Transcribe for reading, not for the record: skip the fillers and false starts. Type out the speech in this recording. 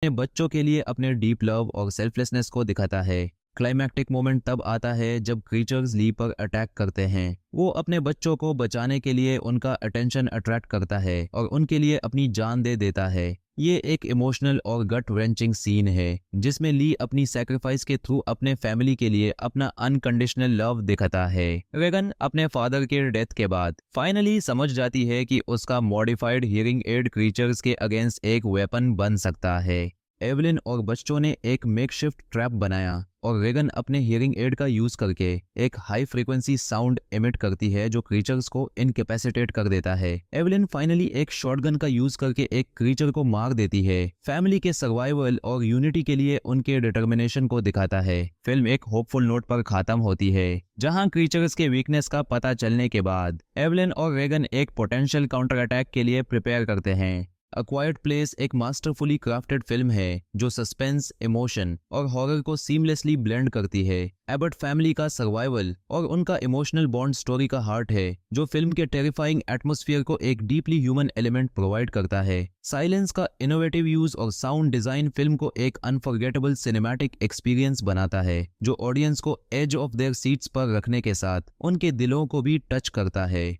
अपने बच्चों के लिए अपने डीप लव और सेल्फलेसनेस को दिखाता है। क्लाइमैक्टिक मोमेंट तब आता है जब क्रीचर्स ली पर अटैक करते हैं। वो अपने बच्चों को बचाने के लिए उनका अटेंशन अट्रैक्ट करता है और उनके लिए अपनी जान दे देता है। ये एक इमोशनल और गट रेंचिंग सीन है जिसमें ली अपनी सैक्रिफाइस के थ्रू अपने फैमिली के लिए अपना अनकंडीशनल लव दिखाता है। रेगन अपने फादर के डेथ के बाद फाइनली समझ जाती है कि उसका मॉडिफाइड हियरिंग एड क्रीचर्स के अगेंस्ट एक वेपन बन सकता है। एवलिन और बच्चों ने एक मेकशिफ्ट ट्रैप बनाया और रेगन अपने हियरिंग एड का यूज करके एक हाई फ्रीक्वेंसी साउंड एमिट करती है जो क्रीचर्स को इनकेपेसिटेट कर देता है। एवलिन फाइनली एक शॉटगन का यूज करके एक क्रीचर को मार देती है। फैमिली के सर्वाइवल और यूनिटी के लिए उनके डिटर्मिनेशन को दिखाता है। फिल्म एक होपफुल नोट पर खत्म होती है जहां क्रीचर्स के वीकनेस का पता चलने के बाद एवलिन और रेगन एक पोटेंशियल काउंटर अटैक के लिए प्रिपेयर करते हैं। अ क्वाइट प्लेस एक मास्टरफुली क्राफ्टेड फिल्म है जो सस्पेंस, इमोशन और हॉरर को सीमलेसली ब्लेंड करती है। एबट फैमिली का सर्वाइवल और उनका इमोशनल बॉन्ड स्टोरी का हार्ट है जो फिल्म के टेरिफाइंग एटमॉस्फेयर को एक डीपली ह्यूमन एलिमेंट प्रोवाइड करता है। साइलेंस का इनोवेटिव यूज और साउंड डिजाइन फिल्म को एक अनफॉरगेटेबल सिनेमैटिक एक्सपीरियंस बनाता है जो ऑडियंस को एज ऑफ देयर सीट्स पर रखने के साथ उनके दिलों को भी टच करता है।